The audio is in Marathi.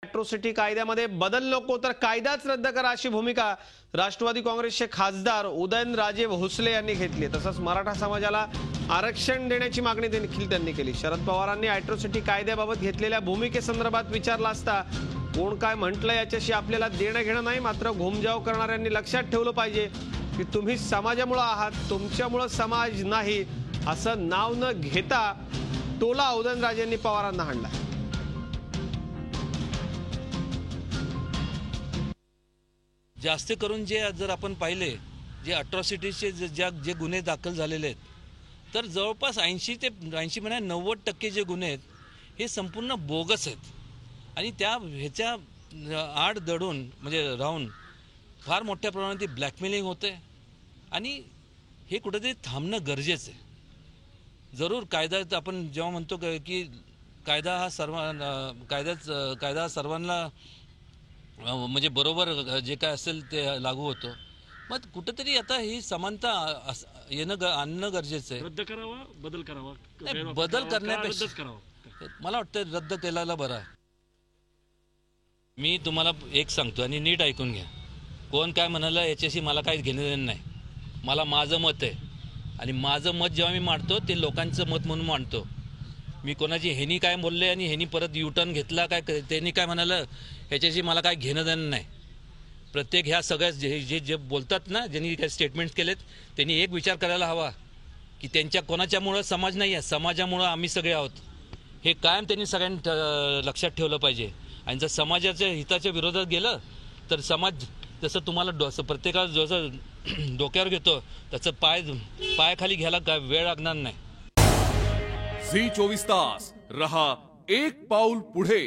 अॅट्रॉसिटी कायद्यामध्ये बदल नको तर कायदाच रद्द करा अशी भूमिका राष्ट्रवादी काँग्रेसचे खासदार उदयनराजे भोसले यांनी घेतली। तसंच मराठा समाजाला आरक्षण देण्याची मागणी देखील त्यांनी केली। शरद पवारांनी अॅट्रॉसिटी कायद्याबाबत घेतलेल्या भूमिकेसंदर्भात विचारलं असता कोण काय म्हटलं याच्याशी आपल्याला देणं घेणं नाही, मात्र घुमजाव करणाऱ्यांनी लक्षात ठेवलं पाहिजे की तुम्ही समाजामुळे आहात, तुमच्यामुळे समाज नाही असं नाव न घेता टोला उदयनराजेंनी पवारांना हाणला। जास्त करून जे जर आपण पाहिले जे अॅट्रॉसिटीचे जे गुन्हे दाखल झालेले आहेत तर जवळपास 80 ते 90% जे गुन्हे आहेत हे संपूर्ण बोगस आहेत आणि त्या ह्याच्या आड दडून म्हणजे राहून फार मोठ्या प्रमाणात ब्लॅकमेलिंग होते आणि हे कुठेतरी थांबणं गरजेचं आहे। जरूर कायदा आपण जेव्हा म्हणतो की कायदा हा सर्वांना म्हणजे बरोबर जे काय असेल ते लागू होतं, मग कुठेतरी आता ही समानता आणणं गरजेचं आहे। रद्द करावा, बदल करावा, बदल करण्यापेक्षा मला वाटतं रद्द केलेला बरा आहे। मी तुम्हाला एक सांगतो आणि नीट ऐकून घ्या, कोण काय म्हणालं याच्याशी मला काही घेणं देणं नाही। मला माझं मत आहे आणि माझं मत जेव्हा मी मांडतो ते लोकांचं मत म्हणून मांडतो। मी कोणाची ह्यानी काय बोलले आणि ह्यानी परत युटर्न घेतला काय त्यांनी काय म्हणालं ह्याच्याशी मला काय घेणं देणं नाही। प्रत्येक ह्या सगळ्या जे बोलतात ना, ज्यांनी काही स्टेटमेंट्स केलेत त्यांनी एक विचार करायला हवा की त्यांच्या कोणाच्यामुळं समाज नाही आहे, समाजामुळं आम्ही सगळे आहोत हे कायम त्यांनी सगळ्यांनी लक्षात ठेवलं पाहिजे। आणि जर समाजाच्या हिताच्या विरोधात गेलं तर समाज जसं तुम्हाला प्रत्येकाला जसं डोक्यावर घेतो त्याचं पायाखाली घ्यायला काय वेळ लागणार नाही। झी 24 तास रहा एक पाऊल पुढे।